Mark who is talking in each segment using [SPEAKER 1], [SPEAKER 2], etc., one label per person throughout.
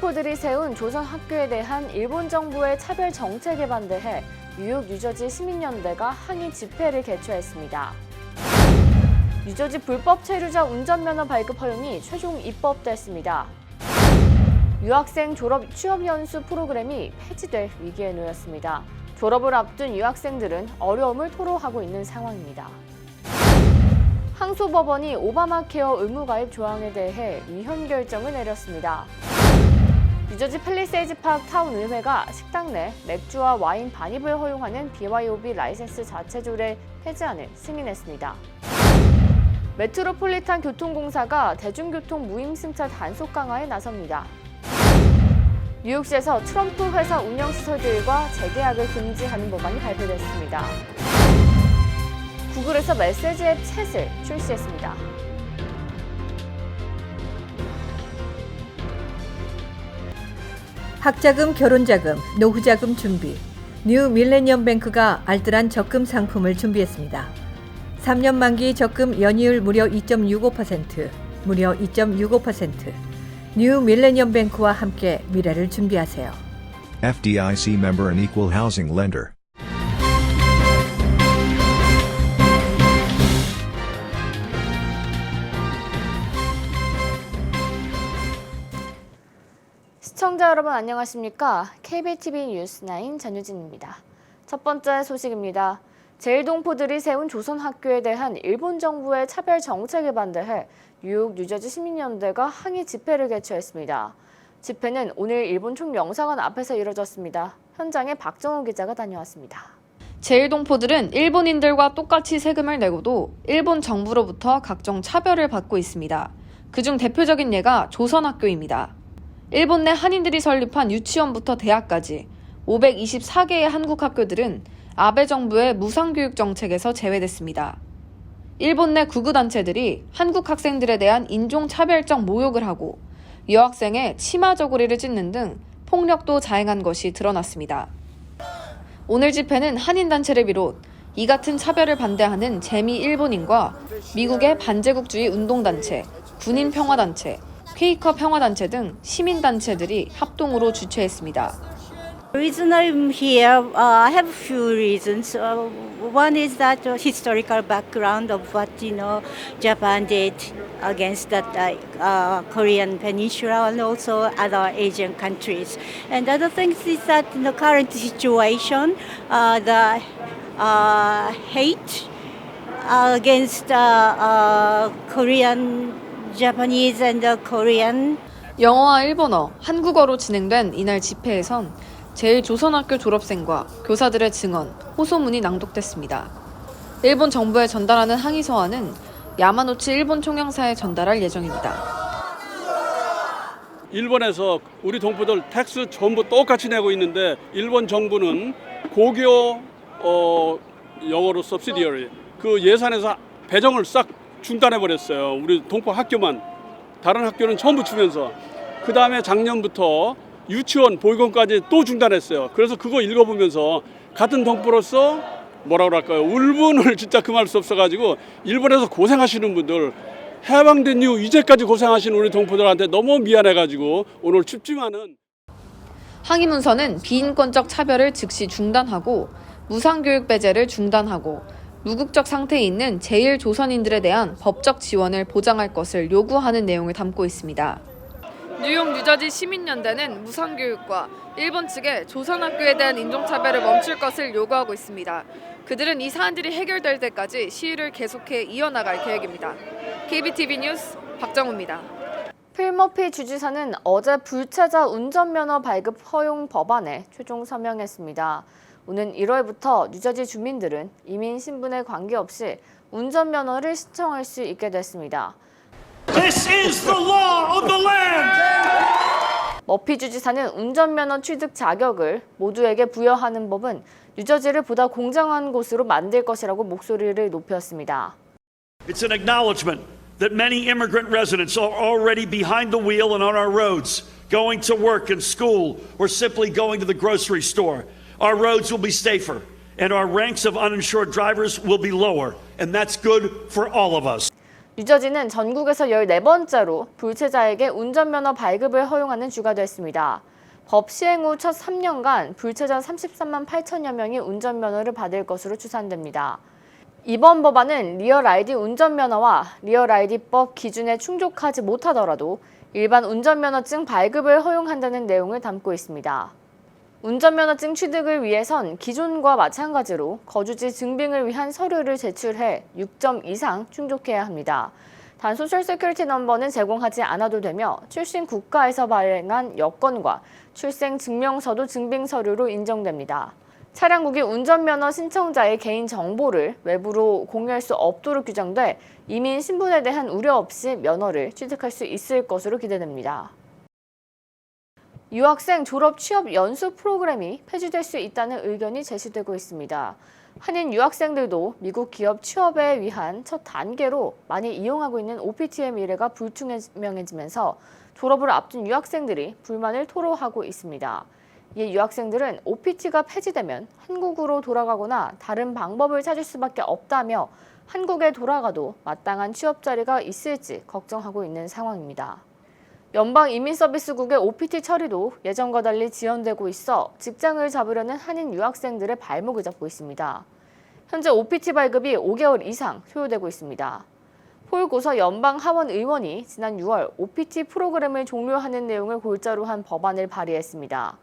[SPEAKER 1] 제일동포들이 세운 조선 학교에 대한 일본 정부의 차별 정책에 반대해 뉴욕 뉴저지 시민연대가 항의 집회를 개최했습니다. 뉴저지 불법 체류자 운전면허 발급 허용이 최종 입법됐습니다. 유학생 졸업 취업 연수 프로그램이 폐지될 위기에 놓였습니다. 졸업을 앞둔 유학생들은 어려움을 토로하고 있는 상황입니다. 항소법원이 오바마 케어 의무가입 조항에 대해 위헌 결정을 내렸습니다. 뉴저지 팰리세이즈 파크 타운 의회가 식당 내 맥주와 와인 반입을 허용하는 BYOB 라이센스 자체 조례 폐지안을 승인했습니다. 메트로폴리탄 교통공사가 대중교통 무임승차 단속 강화에 나섭니다. 뉴욕시에서 트럼프 회사 운영시설들과 재계약을 금지하는 법안이 발표됐습니다. 구글에서 메시지 앱 챗을 출시했습니다.
[SPEAKER 2] 학자금, 결혼자금, 노후자금 준비. 뉴 밀레니엄 뱅크가 알뜰한 적금 상품을 준비했습니다. 3년 만기 적금 연이율 무려 2.65%, 무려 2.65%. 뉴 밀레니엄 뱅크와 함께 미래를 준비하세요.
[SPEAKER 3] FDIC member and equal housing lender.
[SPEAKER 1] 시청자 여러분 안녕하십니까? KBTV 뉴스9 전유진입니다. 첫 번째 소식입니다. 제일동포들이 세운 조선학교에 대한 일본 정부의 차별 정책에 반대해 뉴욕 뉴저지 시민연대가 항의 집회를 개최했습니다. 집회는 오늘 일본 총영사관 앞에서 이뤄졌습니다. 현장에 박정호 기자가 다녀왔습니다.
[SPEAKER 4] 제일동포들은 일본인들과 똑같이 세금을 내고도 일본 정부로부터 각종 차별을 받고 있습니다. 그중 대표적인 예가 조선학교입니다. 일본 내 한인들이 설립한 유치원부터 대학까지 524개의 한국 학교들은 아베 정부의 무상교육 정책에서 제외됐습니다. 일본 내 구구단체들이 한국 학생들에 대한 인종차별적 모욕을 하고 여학생의 치마 저고리를 찢는 등 폭력도 자행한 것이 드러났습니다. 오늘 집회는 한인단체를 비롯 이 같은 차별을 반대하는 재미 일본인과 미국의 반제국주의 운동단체, 군인평화단체, 퀘이커 평화단체 등 시민단체들이 합동으로 주최했습니다.
[SPEAKER 5] The reason I'm here, I have a few reasons. One is that historical background of what Japan did against the Korean Peninsula and also other Asian countries. And the other thing is that in the current situation, the hate against Korean, Japanese and Korean.
[SPEAKER 4] 영어와 일본어, 한국어로 진행된 이날 집회에선 제일조선학교 졸업생과 교사들의 증언, 호소문이 낭독됐습니다. 일본 정부에 전달하는 항의 서한은 야마노치 일본 총영사에 전달할 예정입니다.
[SPEAKER 6] 일본에서 우리 동포들 텍스 전부 똑같이 내고 있는데 일본 정부는 고교 영어로 subsidiary 그 예산에서 배정을 싹 중단해버렸어요. 우리 동포 학교만. 다른 학교는 전부 주면서. 그 다음에 작년부터 유치원, 보육원까지 또 중단했어요. 그래서 그거 읽어보면서 같은 동포로서 뭐라고 할까요? 울분을 진짜 금할 수 없어가지고 일본에서 고생하시는 분들, 해방된 이후 이제까지 고생하시는 우리 동포들한테 너무 미안해가지고 오늘 춥지만은.
[SPEAKER 4] 항의 문서는 비인권적 차별을 즉시 중단하고 무상교육 배제를 중단하고 무국적 상태에 있는 제일조선인들에 대한 법적 지원을 보장할 것을 요구하는 내용을 담고 있습니다. 뉴욕 뉴저지 시민연대는 무상교육과 일본 측의 조선학교에 대한 인종차별을 멈출 것을 요구하고 있습니다. 그들은 이 사안들이 해결될 때까지 시위를 계속해 이어나갈 계획입니다. KBTV 뉴스 박정우입니다.
[SPEAKER 1] 필 머피 주지사는 어제 불체자 운전면허 발급 허용 법안에 최종 서명했습니다. 오는 1월부터 뉴저지 주민들은 이민 신분에 관계없이 운전면허를 신청할 수 있게 됐습니다.
[SPEAKER 7] This is the law of the land.
[SPEAKER 1] 머피 주지사는 운전면허 취득 자격을 모두에게 부여하는 법은 뉴저지를 보다 공정한 곳으로 만들 것이라고 목소리를 높였습니다.
[SPEAKER 7] It's an acknowledgement that many immigrant residents are already behind the wheel and on our roads, going to work and school, or simply going to the grocery store. Our roads will be safer, and our ranks of uninsured drivers will be lower, and that's good for all of us.
[SPEAKER 1] 뉴저지는 전국에서 14번째로 불체자에게 운전면허 발급을 허용하는 주가 됐습니다. 법 시행 후 첫 3년간 불체자 33만 8천여 명이 운전면허를 받을 것으로 추산됩니다. 이번 법안은 리얼 아이디 운전면허와 리얼 아이디법 기준에 충족하지 못하더라도 일반 운전면허증 발급을 허용한다는 내용을 담고 있습니다. 운전면허증 취득을 위해선 기존과 마찬가지로 거주지 증빙을 위한 서류를 제출해 6점 이상 충족해야 합니다. 단 소셜 세큐리티 넘버는 제공하지 않아도 되며 출신 국가에서 발행한 여권과 출생 증명서도 증빙 서류로 인정됩니다. 차량국이 운전면허 신청자의 개인 정보를 외부로 공유할 수 없도록 규정돼 이민 신분에 대한 우려 없이 면허를 취득할 수 있을 것으로 기대됩니다. 유학생 졸업 취업 연수 프로그램이 폐지될 수 있다는 의견이 제시되고 있습니다. 한인 유학생들도 미국 기업 취업에 위한 첫 단계로 많이 이용하고 있는 OPT의 미래가 불투명해지면서 졸업을 앞둔 유학생들이 불만을 토로하고 있습니다. 이에 유학생들은 OPT가 폐지되면 한국으로 돌아가거나 다른 방법을 찾을 수밖에 없다며 한국에 돌아가도 마땅한 취업 자리가 있을지 걱정하고 있는 상황입니다. 연방이민서비스국의 OPT 처리도 예전과 달리 지연되고 있어 직장을 잡으려는 한인 유학생들의 발목을 잡고 있습니다. 현재 OPT 발급이 5개월 이상 소요되고 있습니다. 폴 고서 연방하원의원이 지난 6월 OPT 프로그램을 종료하는 내용을 골자로 한 법안을 발의했습니다.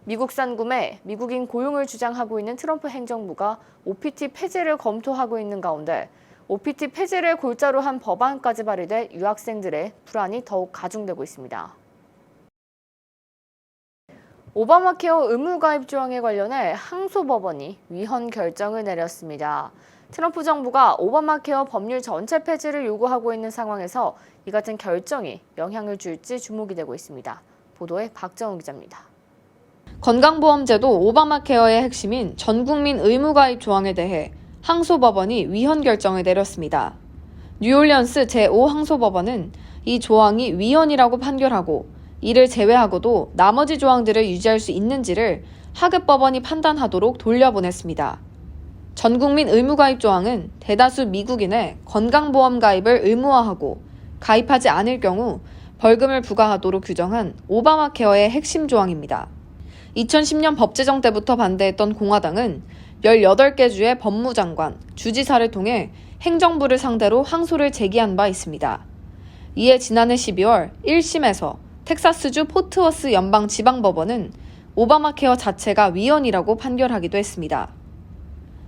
[SPEAKER 1] 미국산 구매, 미국인 고용을 주장하고 있는 트럼프 행정부가 OPT 폐지를 검토하고 있는 가운데 OPT 폐지를 골자로 한 법안까지 발의돼 유학생들의 불안이 더욱 가중되고 있습니다. 오바마 케어 의무 가입 조항에 관련해 항소법원이 위헌 결정을 내렸습니다. 트럼프 정부가 오바마 케어 법률 전체 폐지를 요구하고 있는 상황에서 이 같은 결정이 영향을 줄지 주목이 되고 있습니다. 보도에 박정우 기자입니다.
[SPEAKER 4] 건강보험제도 오바마 케어의 핵심인 전국민 의무가입 조항에 대해 항소법원이 위헌 결정을 내렸습니다. 뉴올리언스 제5항소법원은 이 조항이 위헌이라고 판결하고 이를 제외하고도 나머지 조항들을 유지할 수 있는지를 하급법원이 판단하도록 돌려보냈습니다. 전국민 의무가입 조항은 대다수 미국인의 건강보험 가입을 의무화하고 가입하지 않을 경우 벌금을 부과하도록 규정한 오바마 케어의 핵심 조항입니다. 2010년 법 제정 때부터 반대했던 공화당은 18개 주의 법무장관, 주지사를 통해 행정부를 상대로 항소를 제기한 바 있습니다. 이에 지난해 12월 1심에서 텍사스주 포트워스 연방지방법원은 오바마 케어 자체가 위헌이라고 판결하기도 했습니다.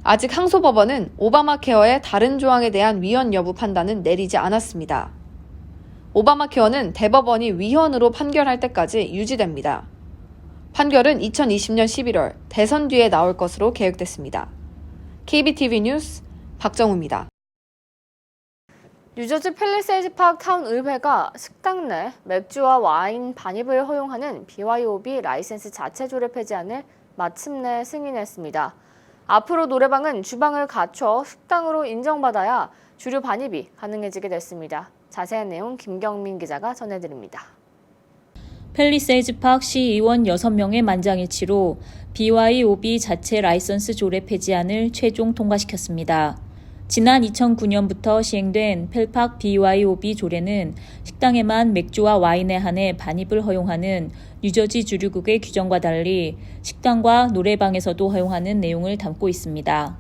[SPEAKER 4] 아직 항소법원은 오바마 케어의 다른 조항에 대한 위헌 여부 판단은 내리지 않았습니다. 오바마 케어는 대법원이 위헌으로 판결할 때까지 유지됩니다. 판결은 2020년 11월 대선 뒤에 나올 것으로 계획됐습니다. KBTV 뉴스 박정우입니다.
[SPEAKER 1] 뉴저지 팰리세이드 파크 타운 의회가 식당 내 맥주와 와인 반입을 허용하는 BYOB 라이센스 자체 조례 폐지안을 마침내 승인했습니다. 앞으로 노래방은 주방을 갖춰 식당으로 인정받아야 주류 반입이 가능해지게 됐습니다. 자세한 내용 김경민 기자가 전해드립니다.
[SPEAKER 8] 팰리세이드 파크 시의원 6명의 만장일치로 BYOB 자체 라이선스 조례 폐지안을 최종 통과시켰습니다. 지난 2009년부터 시행된 펠팍 BYOB 조례는 식당에만 맥주와 와인에 한해 반입을 허용하는 뉴저지 주류국의 규정과 달리 식당과 노래방에서도 허용하는 내용을 담고 있습니다.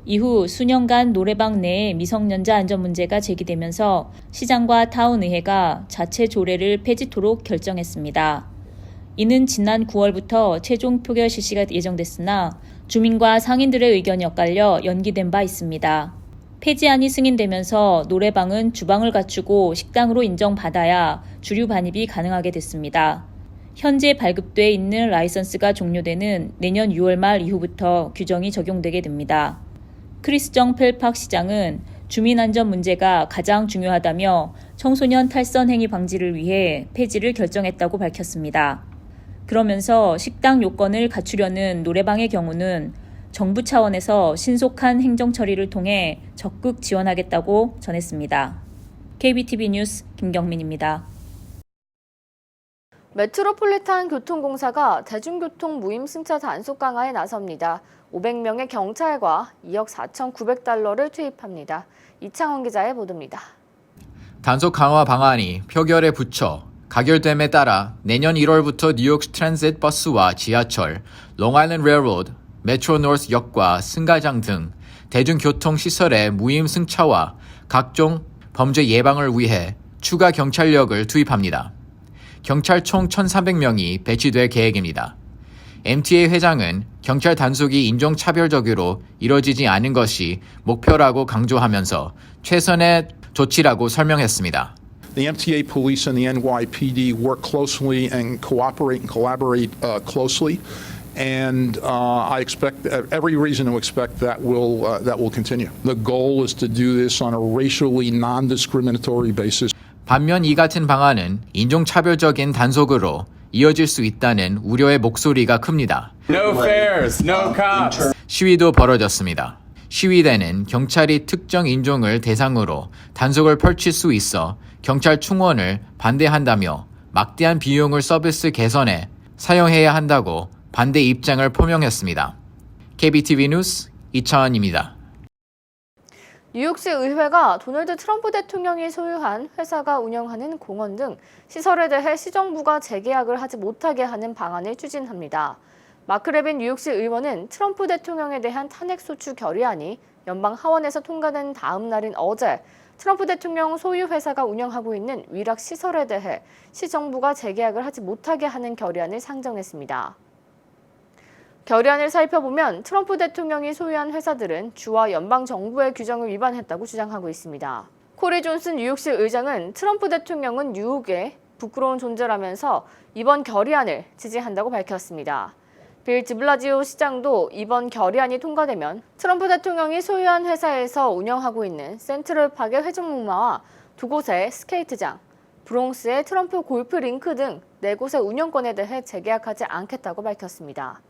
[SPEAKER 8] 이후 수년간 노래방 내에 미성년자 안전 문제가 제기되면서 시장과 타운의회가 자체 조례를 폐지토록 결정했습니다. 이는 지난 9월부터 최종 표결 실시가 예정됐으나 주민과 상인들의 의견이 엇갈려 연기된 바 있습니다. 폐지안이 승인되면서 노래방은 주방을 갖추고 식당으로 인정받아야 주류 반입이 가능하게 됐습니다. 현재 발급돼 있는 라이선스가 종료되는 내년 6월 말 이후부터 규정이 적용되게 됩니다. 크리스 정 펠팍 시장은 주민 안전 문제가 가장 중요하다며 청소년 탈선 행위 방지를 위해 폐지를 결정했다고 밝혔습니다. 그러면서 식당 요건을 갖추려는 노래방의 경우는 정부 차원에서 신속한 행정 처리를 통해 적극 지원하겠다고 전했습니다. KBTV 뉴스 김경민입니다.
[SPEAKER 1] 메트로폴리탄 교통공사가 대중교통 무임 승차 단속 강화에 나섭니다. 500명의 경찰과 2억 4,900달러를 투입합니다. 이창원 기자의 보도입니다.
[SPEAKER 9] 단속 강화 방안이 표결에 붙여 가결됨에 따라 내년 1월부터 뉴욕 트랜짓 버스와 지하철, 롱아일랜드 레일로드, 메트로 노스 역과 승가장 등 대중교통 시설의 무임 승차와 각종 범죄 예방을 위해 추가 경찰력을 투입합니다. 경찰 총 1,300명이 배치될 계획입니다. MTA 회장은 경찰 단속이 인종차별적으로 이뤄지지 않은 것이 목표라고 강조하면서 최선의 조치라고 설명했습니다.
[SPEAKER 10] The MTA police and the NYPD work closely and cooperate and collaborate closely, and I expect every reason to expect that will continue. The goal is to do this on a racially non-discriminatory basis.
[SPEAKER 9] 반면 이 같은 방안은 인종차별적인 단속으로 이어질 수 있다는 우려의 목소리가 큽니다.
[SPEAKER 11] No fares, no cops.
[SPEAKER 9] 시위도 벌어졌습니다. 시위대는 경찰이 특정 인종을 대상으로 단속을 펼칠 수 있어 경찰 충원을 반대한다며 막대한 비용을 서비스 개선에 사용해야 한다고 반대 입장을 표명했습니다. KBTV 뉴스 이차원입니다.
[SPEAKER 1] 뉴욕시 의회가 도널드 트럼프 대통령이 소유한 회사가 운영하는 공원 등 시설에 대해 시정부가 재계약을 하지 못하게 하는 방안을 추진합니다. 마크 레빈 뉴욕시 의원은 트럼프 대통령에 대한 탄핵소추 결의안이 연방 하원에서 통과된 다음 날인 어제 트럼프 대통령 소유 회사가 운영하고 있는 위락 시설에 대해 시정부가 재계약을 하지 못하게 하는 결의안을 상정했습니다. 결의안을 살펴보면 트럼프 대통령이 소유한 회사들은 주와 연방 정부의 규정을 위반했다고 주장하고 있습니다. 코리 존슨 뉴욕시 의장은 트럼프 대통령은 뉴욕의 부끄러운 존재라면서 이번 결의안을 지지한다고 밝혔습니다. 빌 드블라지오 시장도 이번 결의안이 통과되면 트럼프 대통령이 소유한 회사에서 운영하고 있는 센트럴파크의 회전목마와 두 곳의 스케이트장, 브롱스의 트럼프 골프 링크 등 4곳의 운영권에 대해 재계약하지 않겠다고 밝혔습니다.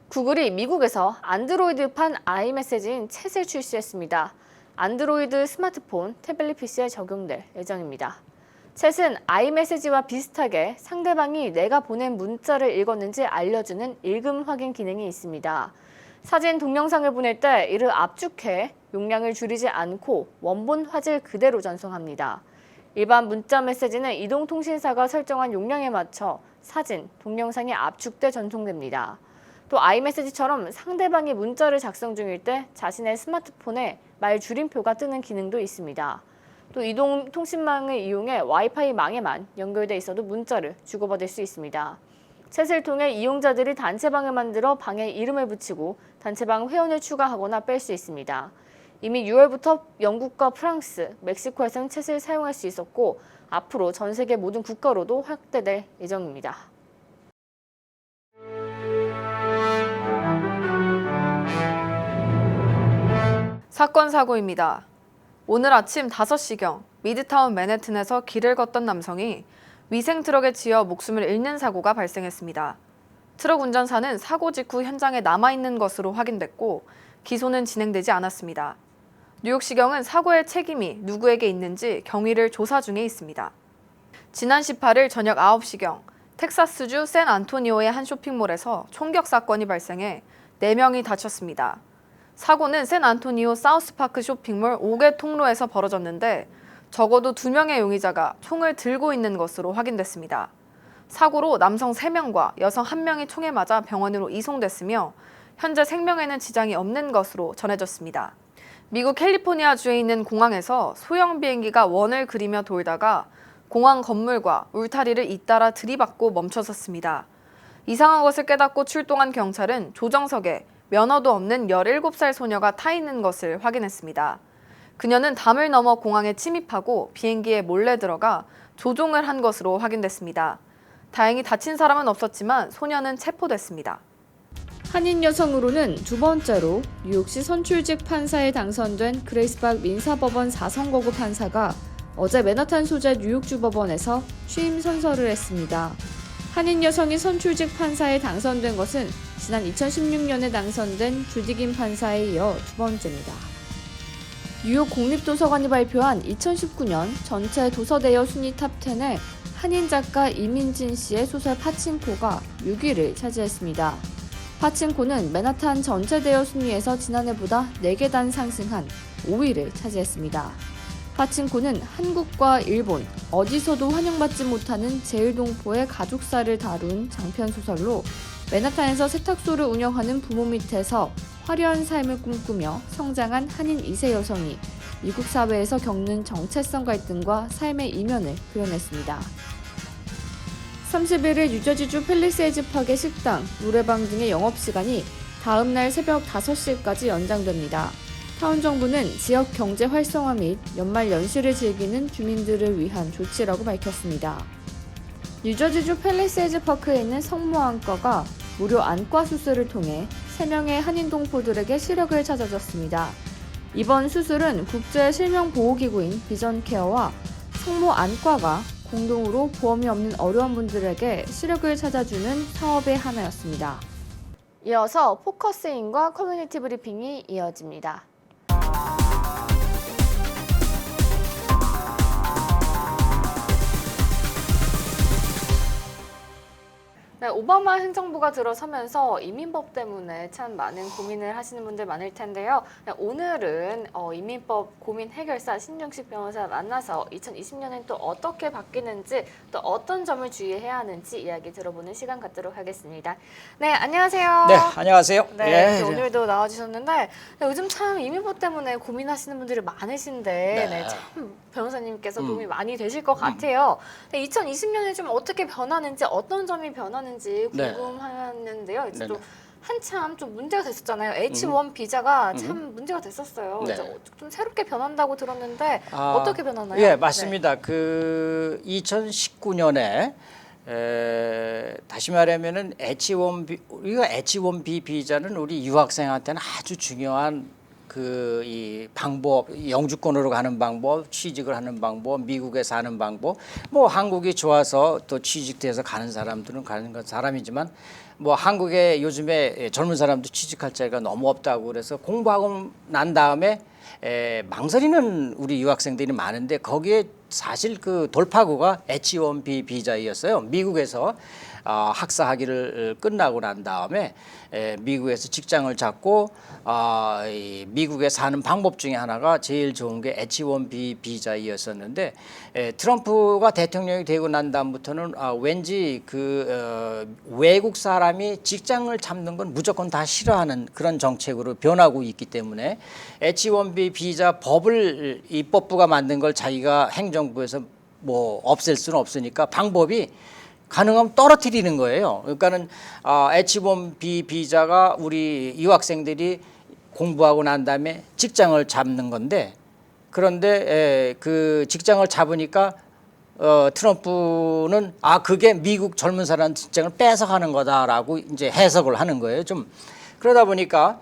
[SPEAKER 1] 구글이 미국에서 안드로이드판 아이메시지인 챗을 출시했습니다. 안드로이드 스마트폰, 태블릿 PC에 적용될 예정입니다. 챗은 아이메시지와 비슷하게 상대방이 내가 보낸 문자를 읽었는지 알려주는 읽음 확인 기능이 있습니다. 사진, 동영상을 보낼 때 이를 압축해 용량을 줄이지 않고 원본 화질 그대로 전송합니다. 일반 문자 메시지는 이동통신사가 설정한 용량에 맞춰 사진, 동영상이 압축돼 전송됩니다. 또 아이메시지처럼 상대방이 문자를 작성 중일 때 자신의 스마트폰에 말 줄임표가 뜨는 기능도 있습니다. 또 이동통신망을 이용해 와이파이 망에만 연결돼 있어도 문자를 주고받을 수 있습니다. 챗을 통해 이용자들이 단체방을 만들어 방에 이름을 붙이고 단체방 회원을 추가하거나 뺄 수 있습니다. 이미 6월부터 영국과 프랑스, 멕시코에서는 챗을 사용할 수 있었고 앞으로 전 세계 모든 국가로도 확대될 예정입니다.
[SPEAKER 4] 사건 사고입니다. 오늘 아침 5시경 미드타운 맨해튼에서 길을 걷던 남성이 위생 트럭에 치여 목숨을 잃는 사고가 발생했습니다. 트럭 운전사는 사고 직후 현장에 남아있는 것으로 확인됐고 기소는 진행되지 않았습니다. 뉴욕시경은 사고의 책임이 누구에게 있는지 경위를 조사 중에 있습니다. 지난 18일 저녁 9시경 텍사스주 샌안토니오의 한 쇼핑몰에서 총격 사건이 발생해 4명이 다쳤습니다. 사고는 샌안토니오 사우스파크 쇼핑몰 5개 통로에서 벌어졌는데 적어도 2명의 용의자가 총을 들고 있는 것으로 확인됐습니다. 사고로 남성 3명과 여성 1명이 총에 맞아 병원으로 이송됐으며 현재 생명에는 지장이 없는 것으로 전해졌습니다. 미국 캘리포니아주에 있는 공항에서 소형 비행기가 원을 그리며 돌다가 공항 건물과 울타리를 잇따라 들이받고 멈춰섰습니다. 이상한 것을 깨닫고 출동한 경찰은 조정석에 면허도 없는 17살 소녀가 타 있는 것을 확인했습니다. 그녀는 담을 넘어 공항에 침입하고 비행기에 몰래 들어가 조종을 한 것으로 확인됐습니다. 다행히 다친 사람은 없었지만 소녀는 체포됐습니다.
[SPEAKER 1] 한인 여성으로는 두 번째로 뉴욕시 선출직 판사에 당선된 그레이스 박 민사법원 4선거구 판사가 어제 맨하탄 소재 뉴욕주 법원에서 취임 선서를 했습니다. 한인 여성이 선출직 판사에 당선된 것은 지난 2016년에 당선된 주디 긴 판사에 이어 두 번째입니다. 뉴욕 국립도서관이 발표한 2019년 전체 도서대여 순위 탑10에 한인 작가 이민진 씨의 소설 파친코가 6위를 차지했습니다. 파친코는 맨하탄 전체 대여 순위에서 지난해보다 4계단 상승한 5위를 차지했습니다. 파친코는 한국과 일본, 어디서도 환영받지 못하는 제일동포의 가족사를 다룬 장편 소설로 맨하탄에서 세탁소를 운영하는 부모 밑에서 화려한 삶을 꿈꾸며 성장한 한인 2세 여성이 미국 사회에서 겪는 정체성 갈등과 삶의 이면을 그려냈습니다. 31일 뉴저지주 팰리세이즈 파크의 식당, 노래방 등의 영업시간이 다음 날 새벽 5시까지 연장됩니다. 타운 정부는 지역 경제 활성화 및 연말 연시를 즐기는 주민들을 위한 조치라고 밝혔습니다. 뉴저지주 팰리세이즈 파크에 있는 성모 안과가 무료 안과 수술을 통해 3명의 한인 동포들에게 시력을 찾아줬습니다. 이번 수술은 국제 실명보호기구인 비전케어와 성모 안과가 공동으로 보험이 없는 어려운 분들에게 시력을 찾아주는 사업의 하나였습니다. 이어서 포커스인과 커뮤니티 브리핑이 이어집니다. 네, 오바마 행정부가 들어서면서 이민법 때문에 참 많은 고민을 하시는 분들 많을 텐데요. 네, 오늘은 이민법 고민 해결사 신중식 변호사 만나서 2020년엔 또 어떻게 바뀌는지 또 어떤 점을 주의해야 하는지 이야기 들어보는 시간 갖도록 하겠습니다. 네, 안녕하세요.
[SPEAKER 12] 네, 안녕하세요.
[SPEAKER 1] 네, 오늘도 나와주셨는데 네, 요즘 참 이민법 때문에 고민하시는 분들이 많으신데 네, 참 변호사님께서 도움이 많이 되실 것 같아요. 네, 2020년에 좀 어떻게 변하는지 어떤 점이 변하는지 궁금하는데요. 이제 또 한참 좀 문제가 됐었잖아요. H1 비자가 참 문제가 됐었어요.
[SPEAKER 12] 네.
[SPEAKER 1] 이제 좀 새롭게 변한다고 들었는데 어떻게 변하나요?
[SPEAKER 12] 예, 맞습니다. 그 2019년에 다시 말하면은 우리가 H1B 비자는 우리 유학생한테는 아주 중요한 이 방법, 영주권으로 가는 방법, 취직을 하는 방법, 미국에 사는 방법, 뭐 한국이 좋아서 또 취직돼서 가는 사람들은 가는 건 사람이지만 뭐 한국에 요즘에 젊은 사람도 취직할 자리가 너무 없다고 그래서 공부하고 난 다음에 망설이는 우리 유학생들이 많은데 거기에 사실 그 돌파구가 H1B 비자였어요. 미국에서 학사 학위를 끝나고 난 다음에 미국에서 직장을 잡고 미국에 사는 방법 중에 하나가 제일 좋은 게 H1B 비자였었는데 트럼프가 대통령이 되고 난 다음부터는 왠지 외국 사람이 직장을 잡는 건 무조건 다 싫어하는 그런 정책으로 변하고 있기 때문에 H1B 비자 법을 입법부가 만든 걸 자기가 행정부에서 뭐 없앨 수는 없으니까 방법이 가능하면 떨어뜨리는 거예요. 그러니까는 H1B 비자가 우리 유학생들이 공부하고 난 다음에 직장을 잡는 건데 그런데 그 직장을 잡으니까 트럼프는 그게 미국 젊은 사람 직장을 뺏어가는 거다라고 이제 해석을 하는 거예요. 좀 그러다 보니까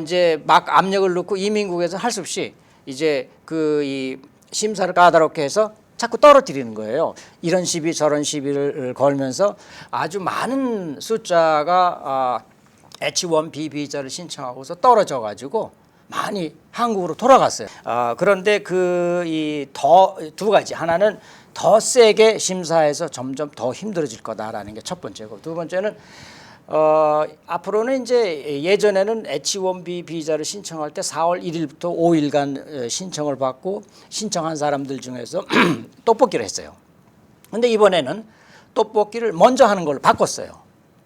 [SPEAKER 12] 이제 막 압력을 넣고 이민국에서 할 수 없이 이제 이 심사를 까다롭게 해서 자꾸 떨어뜨리는 거예요. 이런 시비 저런 시비를 걸면서 아주 많은 숫자가 H1B 비자를 신청하고서 떨어져 가지고 많이 한국으로 돌아갔어요. 그런데 두 가지 하나는 더 세게 심사해서 점점 더 힘들어질 거다라는 게 첫 번째고 두 번째는 앞으로는 이제 예전에는 H1B 비자를 신청할 때 4월 1일부터 5일간 신청을 받고 신청한 사람들 중에서 떡볶이를 했어요. 근데 이번에는 떡볶이를 먼저 하는 걸로 바꿨어요.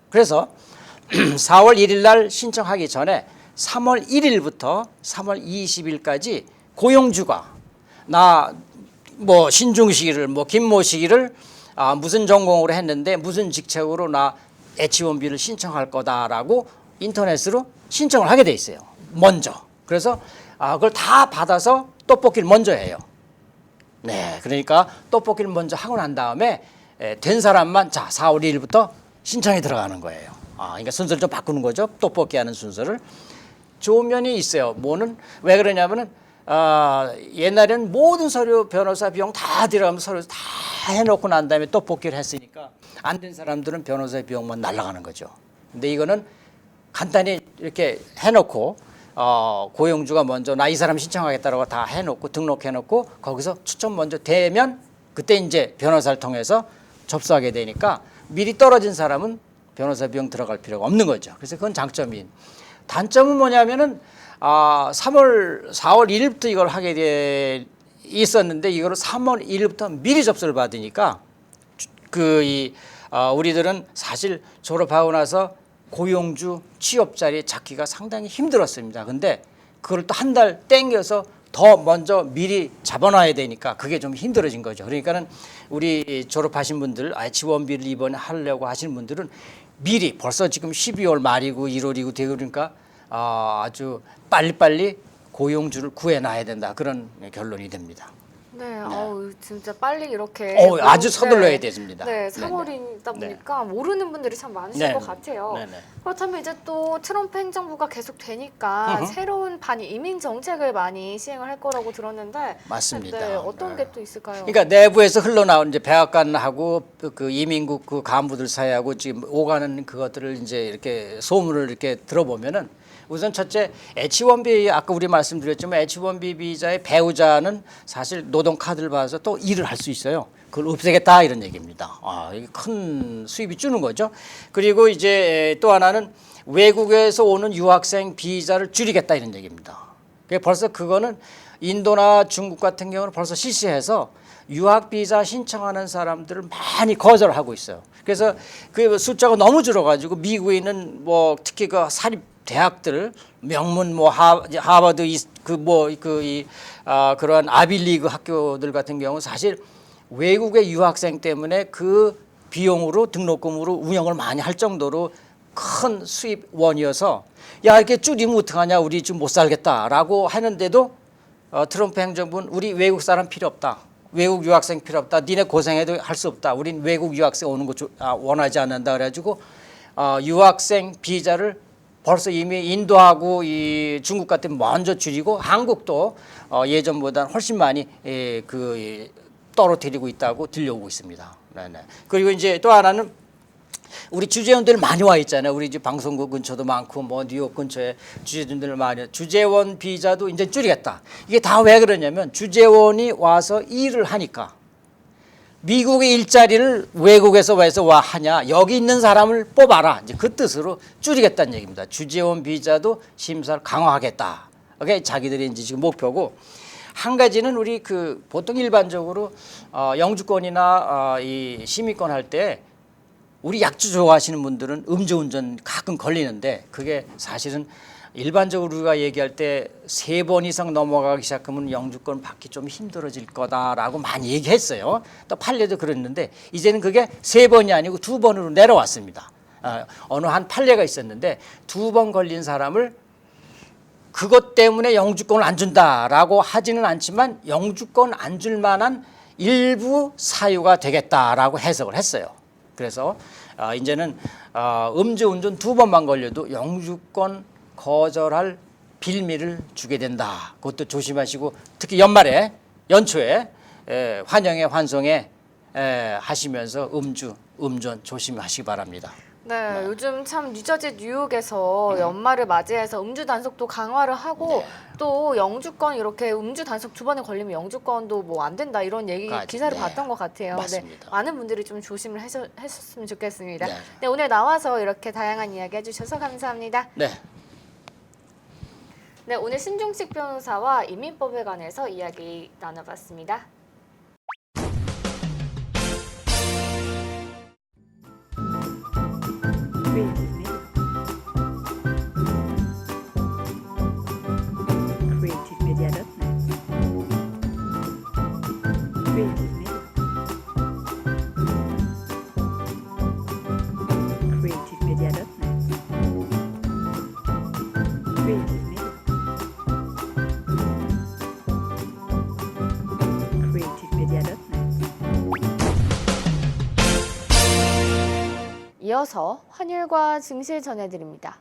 [SPEAKER 12] 그래서 4월 1일 날 신청하기 전에 3월 1일부터 3월 20일까지 고용주가 나 뭐 신중식이를 뭐 김모식이를 무슨 전공으로 했는데 무슨 직책으로 나 H1B를 신청할 거다라고 인터넷으로 신청을 하게 돼 있어요. 먼저. 그래서 그걸 다 받아서 떡볶이를 먼저 해요. 네, 그러니까 떡볶이를 먼저 하고 난 다음에 된 사람만 4월 1일부터 신청이 들어가는 거예요. 그러니까 순서를 좀 바꾸는 거죠. 떡볶이 하는 순서를. 좋은 면이 있어요. 왜 그러냐면은 옛날에는 모든 서류, 변호사 비용 다 들어가면 서류 다 해놓고 난 다음에 떡볶이를 했으니까 안 된 사람들은 변호사 비용만 날아가는 거죠. 근데 이거는 간단히 이렇게 해놓고 고용주가 먼저 나 이 사람 신청하겠다라고 다 해놓고 등록해놓고 거기서 추천 먼저 되면 그때 이제 변호사를 통해서 접수하게 되니까 미리 떨어진 사람은 변호사 비용 들어갈 필요가 없는 거죠. 그래서 그건 장점인. 단점은 뭐냐면은 4월 1일부터 이걸 하게 있었는데 이거를 3월 1일부터 미리 접수를 받으니까 우리들은 사실 졸업하고 나서 고용주 취업 자리 찾기가 상당히 힘들었습니다. 근데 그걸 또 한 달 땡겨서 더 먼저 미리 잡아놔야 되니까 그게 좀 힘들어진 거죠. 그러니까는 우리 졸업하신 분들 H1B를 이번에 하려고 하시는 분들은 미리 벌써 지금 12월 말이고 1월이고 되고 그러니까 아주 빨리빨리 고용주를 구해놔야 된다. 그런 결론이 됩니다.
[SPEAKER 1] 네, 진짜 빨리 이렇게
[SPEAKER 12] 아주 서둘러야 됩니다.
[SPEAKER 1] 네, 3월이다 보니까 모르는 분들이 참 많으실 것 같아요.
[SPEAKER 12] 네네.
[SPEAKER 1] 그렇다면 이제 또 트럼프 행정부가 계속 되니까 새로운 반이 이민 정책을 많이 시행을 할 거라고 들었는데
[SPEAKER 12] 맞습니다.
[SPEAKER 1] 네, 어떤 게 또 있을까요?
[SPEAKER 12] 그러니까 내부에서 흘러나온 이제 백악관하고 그 이민국 그 간부들 사이하고 지금 오가는 그것들을 이제 이렇게 소문을 이렇게 들어보면은 우선 첫째 H1B 아까 우리 말씀드렸지만 H1B 비자의 배우자는 사실 노동 카드를 받아서 또 일을 할 수 있어요. 그걸 없애겠다 이런 얘기입니다. 이게 큰 수입이 주는 거죠. 그리고 이제 또 하나는 외국에서 오는 유학생 비자를 줄이겠다 이런 얘기입니다. 벌써 그거는 인도나 중국 같은 경우는 벌써 실시해서 유학 비자 신청하는 사람들을 많이 거절하고 있어요. 그래서 그 숫자가 너무 줄어가지고 미국에 있는 뭐 특히 그 사립 대학들 명문 뭐 하버드 그런 아빌리그 학교들 같은 경우 사실 외국의 유학생 때문에 그 비용으로 등록금으로 운영을 많이 할 정도로 큰 수입원이어서 야 이렇게 줄이면 어떡하냐 우리 지금 못 살겠다라고 하는데도 트럼프 행정부는 우리 외국 사람 필요 없다. 외국 유학생 필요 없다. 니네 고생해도 할 수 없다. 우린 외국 유학생 오는 거 원하지 않는다. 그래가지고 유학생 비자를 벌써 이미 인도하고 이 중국 같은 먼저 줄이고 한국도 예전보다 훨씬 많이 떨어뜨리고 있다고 들려오고 있습니다. 네네. 그리고 이제 또 하나는 우리 주재원들 많이 와 있잖아요. 우리 이제 방송국 근처도 많고 뭐 뉴욕 근처에 주재원들 많이 주재원 비자도 이제 줄이겠다. 이게 다 왜 그러냐면 주재원이 와서 일을 하니까 미국의 일자리를 외국에서 와서 하냐 여기 있는 사람을 뽑아라 이제 그 뜻으로 줄이겠다는 얘기입니다. 주재원 비자도 심사를 강화하겠다. 그게 자기들의 이제 지금 목표고 한 가지는 우리 그 보통 일반적으로 영주권이나 이 시민권 할 때 우리 약주 좋아하시는 분들은 음주운전 가끔 걸리는데 그게 사실은 일반적으로 우리가 얘기할 때 3번 이상 넘어가기 시작하면 영주권 받기 좀 힘들어질 거다라고 많이 얘기했어요. 또 판례도 그랬는데 이제는 그게 3번이 아니고 2번으로 내려왔습니다. 어느 한 판례가 있었는데 2번 걸린 사람을 그것 때문에 영주권을 안 준다라고 하지는 않지만 영주권 안 줄 만한 일부 사유가 되겠다라고 해석을 했어요. 그래서 이제는 음주운전 2번만 걸려도 영주권 거절할 빌미를 주게 된다. 그것도 조심하시고 특히 연초에 환영회 환송회 하시면서 음주운전 조심하시기 바랍니다.
[SPEAKER 1] 네, 요즘 참 뉴저지 뉴욕에서 연말을 맞이해서 음주 단속도 강화를 하고 또 영주권 이렇게 음주 단속 2번에 걸리면 영주권도 뭐 안 된다 이런 기사를 봤던 것 같아요.
[SPEAKER 12] 맞습니다.
[SPEAKER 1] 네, 많은 분들이 좀 조심을 하셨으면 좋겠습니다. 네, 오늘 나와서 이렇게 다양한 이야기 해주셔서 감사합니다.
[SPEAKER 12] 네.
[SPEAKER 1] 네, 오늘 신중식 변호사와 이민법에 관해서 이야기 나눠봤습니다. 이어서 환율과 증시 전해드립니다.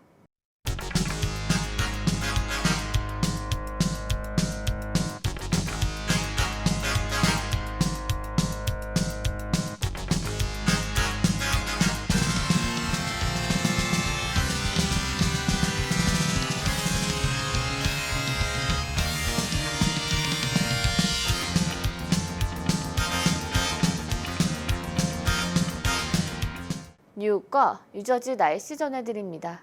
[SPEAKER 1] 뉴욕과 뉴저지 날씨 전해드립니다.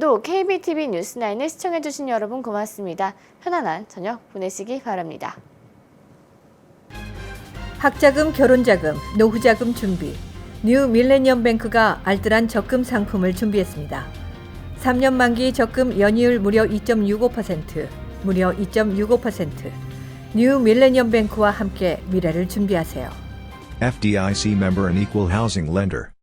[SPEAKER 1] 오늘도 KBTV 뉴스9을 시청해주신 여러분 고맙습니다. 편안한 저녁 보내시기 바랍니다.
[SPEAKER 2] 학자금, 결혼자금, 노후자금 준비. 뉴 밀레니엄 뱅크가 알뜰한 적금 상품을 준비했습니다. 3년 만기 적금 연이율 무려 2.65%, 무려 2.65%. 뉴 밀레니엄 뱅크와 함께 미래를 준비하세요.
[SPEAKER 3] FDIC member and equal housing lender.